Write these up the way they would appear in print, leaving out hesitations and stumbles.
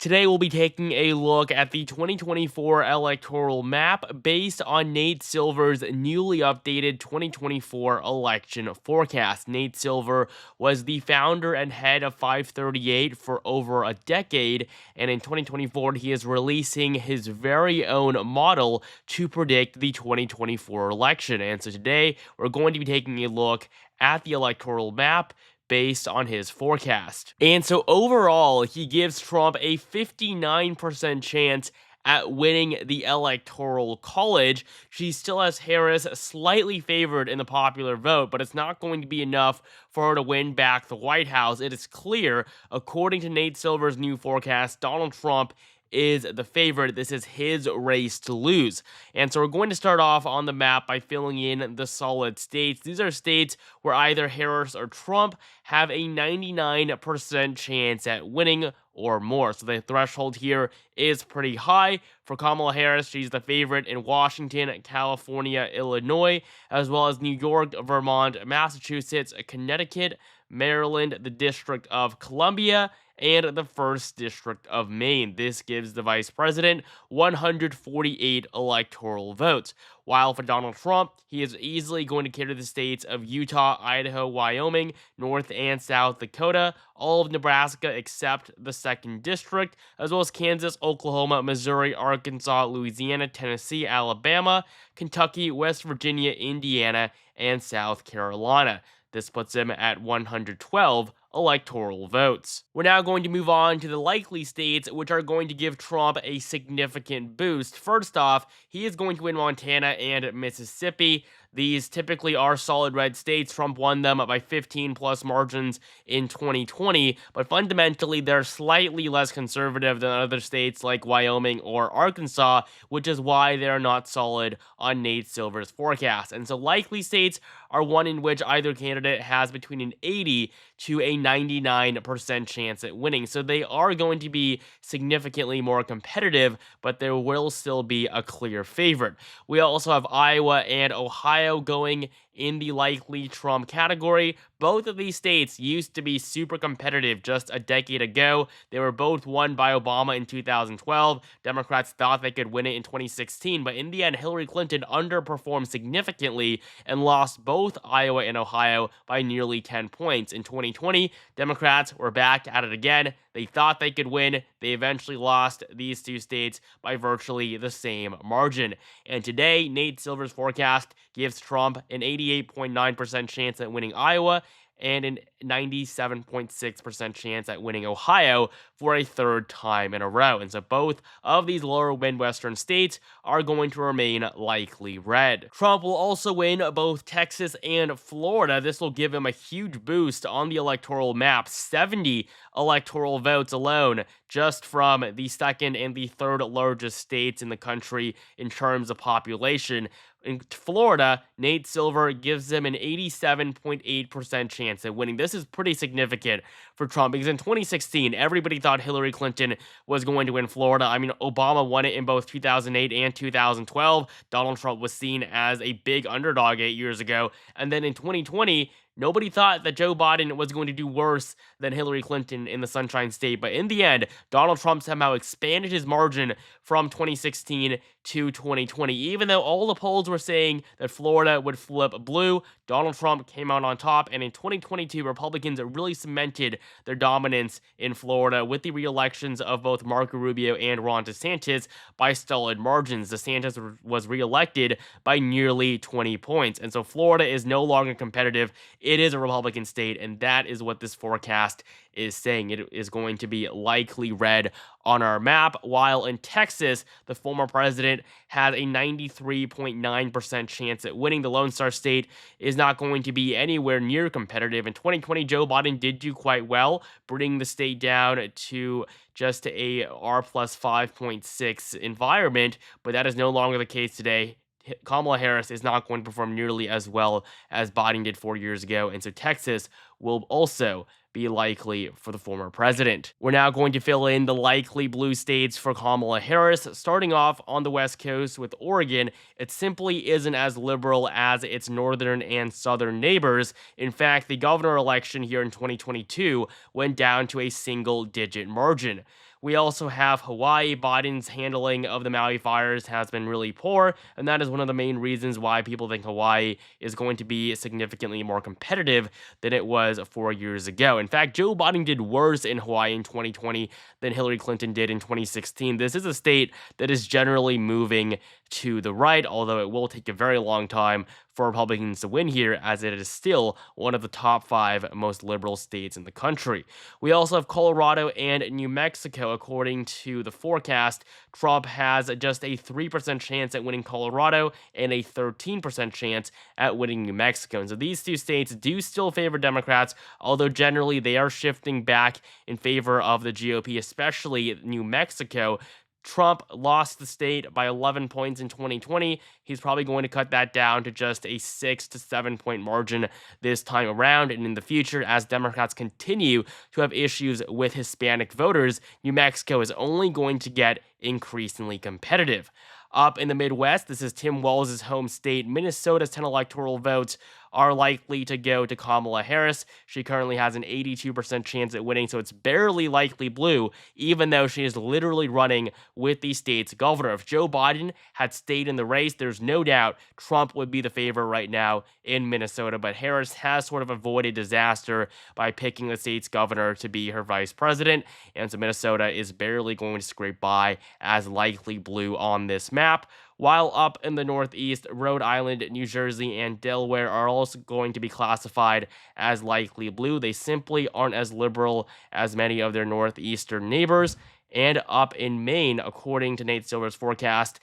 Today, we'll be taking a look at the 2024 electoral map based on Nate Silver's newly updated 2024 election forecast. Nate Silver was the founder and head of 538 for over a decade, and in 2024, he is releasing his very own model to predict the 2024 election. And so today, we're going to be taking a look at the electoral map based on his forecast. And so overall, he gives Trump a 59% chance at winning the electoral college. She still has Harris slightly favored in the popular vote, but it's not going to be enough for her to win back the White House. It is clear, according to Nate Silver's new forecast, Donald Trump is the favorite. This is his race to lose. And so we're going to start off on the map by filling in the solid states. These are states where either Harris or Trump have a 99% chance at winning or more. So the threshold here is pretty high. For Kamala Harris, she's the favorite in Washington, California, Illinois, as well as New York, Vermont, Massachusetts, Connecticut, Maryland, the District of Columbia, and the 1st District of Maine. This gives the vice president 148 electoral votes. While for Donald Trump, he is easily going to carry the states of Utah, Idaho, Wyoming, North and South Dakota, all of Nebraska except the 2nd District, as well as Kansas, Oklahoma, Missouri, Arkansas, Louisiana, Tennessee, Alabama, Kentucky, West Virginia, Indiana, and South Carolina. This puts him at 112 electoral votes. We're now going to move on to the likely states, which are going to give Trump a significant boost. First off, he is going to win Montana and Mississippi. These typically are solid red states. Trump won them by 15 plus margins in 2020, but fundamentally they're slightly less conservative than other states like Wyoming or Arkansas, which is why they're not solid on Nate Silver's forecast. And so likely states are one in which either candidate has between an 80 to a 99% chance at winning. So they are going to be significantly more competitive, but there will still be a clear favorite. We also have Iowa and Ohio going in the likely Trump category. Both of these states used to be super competitive just a decade ago. They were both won by Obama in 2012. Democrats thought they could win it in 2016, but in the end, Hillary Clinton underperformed significantly and lost both Iowa and Ohio by nearly 10 points. In 2020, Democrats were back at it again. They thought they could win. They eventually lost these two states by virtually the same margin. And today, Nate Silver's forecast gives Trump an 88.9% chance at winning Iowa and a 97.6% chance at winning Ohio for a 3rd time in a row. And so both of these lower Midwestern states are going to remain likely red. Trump will also win both Texas and Florida. This will give him a huge boost on the electoral map, 70 electoral votes alone, just from the 2nd and the 3rd largest states in the country in terms of population. In Florida, Nate Silver gives him an 87.8% chance at winning. This is pretty significant for Trump because in 2016, everybody thought Hillary Clinton was going to win Florida. I mean, Obama won it in both 2008 and 2012. Donald Trump was seen as a big underdog 8 years ago. And then in 2020, nobody thought that Joe Biden was going to do worse than Hillary Clinton in the Sunshine State. But in the end, Donald Trump somehow expanded his margin from 2016 to 2020. Even though all the polls were saying that Florida would flip blue, Donald Trump came out on top. And in 2022, Republicans really cemented their dominance in Florida with the re-elections of both Marco Rubio and Ron DeSantis by solid margins. DeSantis was re-elected by nearly 20 points. And so Florida is no longer competitive. It is a Republican state, and that is what this forecast is saying. It is going to be likely red on our map, while in Texas, the former president had a 93.9% chance at winning. The Lone Star State is not going to be anywhere near competitive. In 2020, Joe Biden did do quite well, bringing the state down to just a R plus 5.6 environment, but that is no longer the case today. Kamala Harris is not going to perform nearly as well as Biden did 4 years ago, and so Texas will also be likely for the former president. We're now going to fill in the likely blue states for Kamala Harris, starting off on the West Coast with Oregon. It simply isn't as liberal as its northern and southern neighbors. In fact, the governor election here in 2022 went down to a single-digit margin. We also have Hawaii. Biden's handling of the Maui fires has been really poor, and that is one of the main reasons why people think Hawaii is going to be significantly more competitive than it was 4 years ago. In fact, Joe Biden did worse in Hawaii in 2020 than Hillary Clinton did in 2016. This is a state that is generally moving to the right, although it will take a very long time for Republicans to win here, as it is still one of the top 5 most liberal states in the country. We also have Colorado and New Mexico. According to the forecast, Trump has just a 3% chance at winning Colorado and a 13% chance at winning New Mexico. And so these two states do still favor Democrats, although generally they are shifting back in favor of the GOP, especially New Mexico. Trump lost the state by 11 points in 2020. He's probably going to cut that down to just a 6 to 7 point margin this time around. And in the future, as Democrats continue to have issues with Hispanic voters, New Mexico is only going to get increasingly competitive. Up in the Midwest, this is Tim Walz' home state. Minnesota's 10 electoral votes are likely to go to Kamala Harris. She currently has an 82% chance at winning, so it's barely likely blue, even though she is literally running with the state's governor. If Joe Biden had stayed in the race, there's no doubt Trump would be the favorite right now in Minnesota, but Harris has sort of avoided disaster by picking the state's governor to be her vice president, and so Minnesota is barely going to scrape by as likely blue on this map. While up in the Northeast, Rhode Island, New Jersey, and Delaware are also going to be classified as likely blue. They simply aren't as liberal as many of their Northeastern neighbors. And up in Maine, according to Nate Silver's forecast,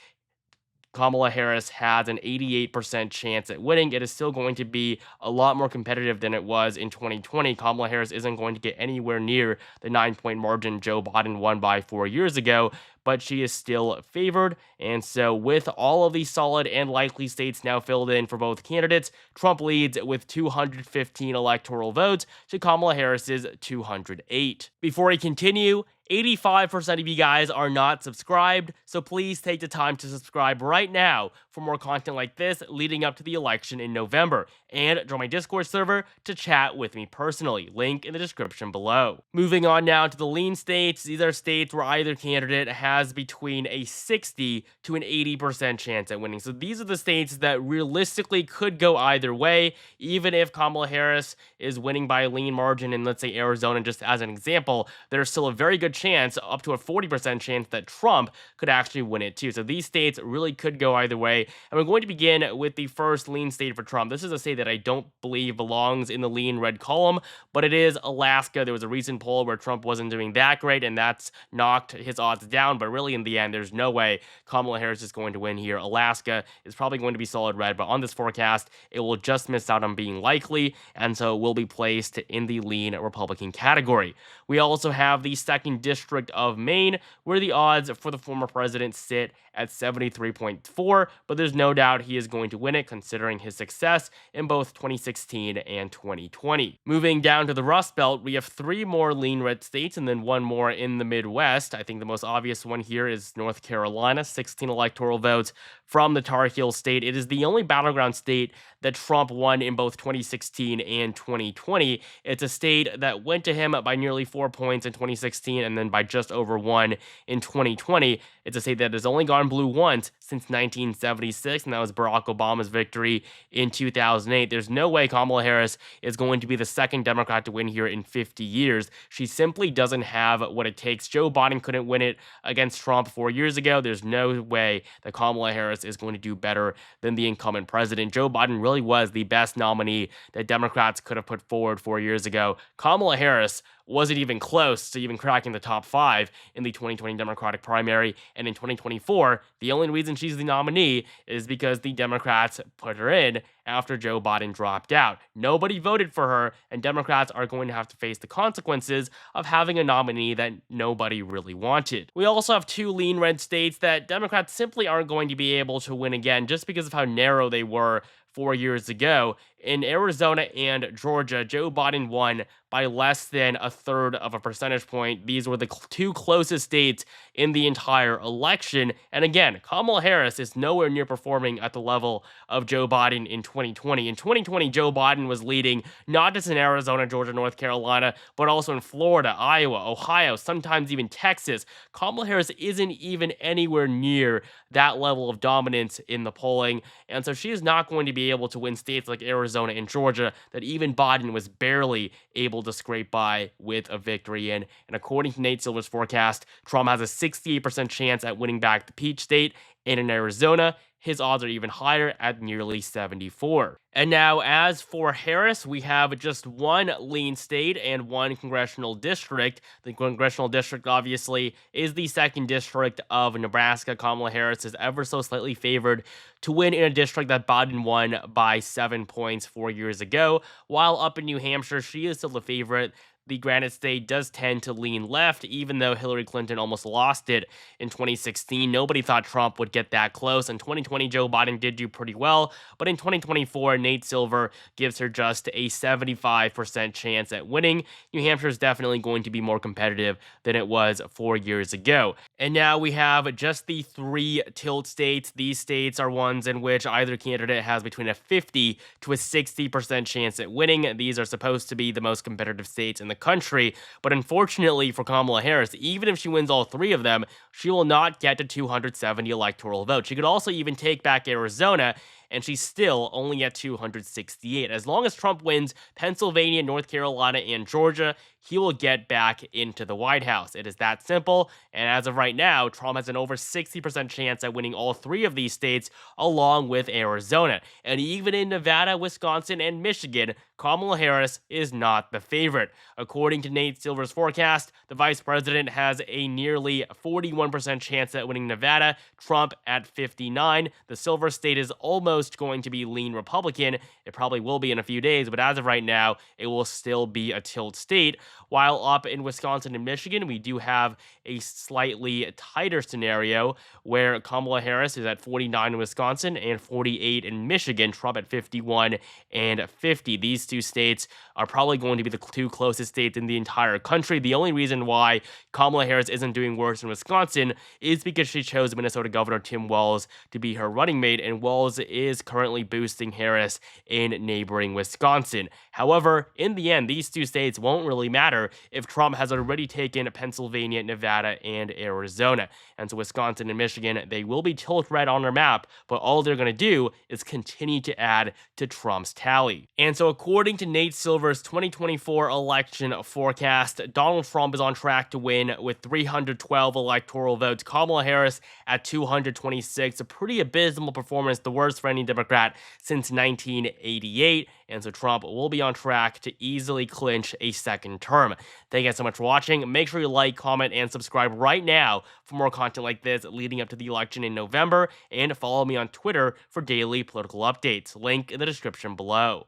Kamala Harris has an 88% chance at winning. It is still going to be a lot more competitive than it was in 2020. Kamala Harris isn't going to get anywhere near the 9 point margin Joe Biden won by 4 years ago, but she is still favored. And so, with all of these solid and likely states now filled in for both candidates, Trump leads with 215 electoral votes to Kamala Harris's 208. Before we continue, 85% of you guys are not subscribed, so please take the time to subscribe right now for more content like this leading up to the election in November, and join my Discord server to chat with me personally. Link in the description below. Moving on now to the lean states. These are states where either candidate has between a 60 to an 80% chance at winning. So these are the states that realistically could go either way, even if Kamala Harris is winning by a lean margin in, let's say, Arizona, just as an example. There's still a very good chance, up to a 40% chance, that Trump could actually win it too. So these states really could go either way. And we're going to begin with the first lean state for Trump. This is a state that I don't believe belongs in the lean red column, but it is Alaska. There was a recent poll where Trump wasn't doing that great, and that's knocked his odds down. But really, in the end, there's no way Kamala Harris is going to win here. Alaska is probably going to be solid red, but on this forecast, it will just miss out on being likely, and so it will be placed in the lean Republican category. We also have the 2nd District of Maine, where the odds for the former president sit at 73.4, but there's no doubt he is going to win it considering his success in both 2016 and 2020. Moving down to the Rust Belt, we have 3 more lean red states and then 1 more in the Midwest. I think the most obvious one here is North Carolina, 16 electoral votes from the Tar Heel state. It is the only battleground state that Trump won in both 2016 and 2020. It's a state that went to him by nearly 4 points in 2016 and then by just over 1 in 2020. It's a state that has only gone blue once since 1976, and that was Barack Obama's victory in 2008. There's no way Kamala Harris is going to be the 2nd Democrat to win here in 50 years. She simply doesn't have what it takes. Joe Biden couldn't win it against Trump 4 years ago. There's no way that Kamala Harris is going to do better than the incumbent president. Joe Biden really was the best nominee that Democrats could have put forward 4 years ago. Kamala Harris wasn't even close to even cracking the top 5 in the 2020 Democratic primary. And in 2024, the only reason she's the nominee is because the Democrats put her in after Joe Biden dropped out. Nobody voted for her, and Democrats are going to have to face the consequences of having a nominee that nobody really wanted. We also have 2 lean red states that Democrats simply aren't going to be able to win again just because of how narrow they were 4 years ago. In Arizona and Georgia, Joe Biden won by less than a third of a percentage point. These were the two closest states in the entire election. And again, Kamala Harris is nowhere near performing at the level of Joe Biden in 2020. In 2020, Joe Biden was leading not just in Arizona, Georgia, North Carolina, but also in Florida, Iowa, Ohio, sometimes even Texas. Kamala Harris isn't even anywhere near that level of dominance in the polling. And so she is not going to be able to win states like Arizona and Georgia that even Biden was barely able to scrape by with a victory in. And according to Nate Silver's forecast, Trump has a 68% chance at winning back the Peach State. And in Arizona, his odds are even higher at nearly 74. And now, as for Harris, we have just one lean state and one congressional district. The congressional district, obviously, is the second district of Nebraska. Kamala Harris is ever so slightly favored to win in a district that Biden won by 7 points 4 years ago. While up in New Hampshire, she is still the favorite. The Granite State does tend to lean left, even though Hillary Clinton almost lost it in 2016. Nobody thought Trump would get that close. In 2020, Joe Biden did do pretty well, but in 2024, Nate Silver gives her just a 75% chance at winning. New Hampshire is definitely going to be more competitive than it was 4 years ago. And now we have just the three tilt states. These states are ones in which either candidate has between a 50 to a 60% chance at winning. These are supposed to be the most competitive states in the country, but unfortunately for Kamala Harris, even if she wins all three of them, she will not get to 270 electoral votes. She could also even take back Arizona, and she's still only at 268. As long as Trump wins Pennsylvania, North Carolina, and Georgia, he will get back into the White House. It is that simple, and as of right now, Trump has an over 60% chance at winning all three of these states, along with Arizona. And even in Nevada, Wisconsin, and Michigan, Kamala Harris is not the favorite. According to Nate Silver's forecast, the vice president has a nearly 41% chance at winning Nevada, Trump at 59. The Silver state is almost going to be lean Republican. It probably will be in a few days, but as of right now, it will still be a tilt state. While up in Wisconsin and Michigan, we do have a slightly tighter scenario where Kamala Harris is at 49 in Wisconsin and 48 in Michigan, Trump at 51 and 50. These two states are probably going to be the two closest states in the entire country. The only reason why Kamala Harris isn't doing worse in Wisconsin is because she chose Minnesota Governor Tim Walz to be her running mate, and Walz is currently boosting Harris in neighboring Wisconsin. However, in the end, these two states won't really matter if Trump has already taken Pennsylvania, Nevada, and Arizona. And so Wisconsin and Michigan, they will be tilt red on their map, but all they're going to do is continue to add to Trump's tally. And so according to Nate Silver's 2024 election forecast, Donald Trump is on track to win with 312 electoral votes. Kamala Harris at 226, a pretty abysmal performance, the worst for any Democrat since 1988. And so Trump will be on track to easily clinch a second term. Thank you guys so much for watching. Make sure you like, comment, and subscribe right now for more content like this leading up to the election in November. And follow me on Twitter for daily political updates. Link in the description below.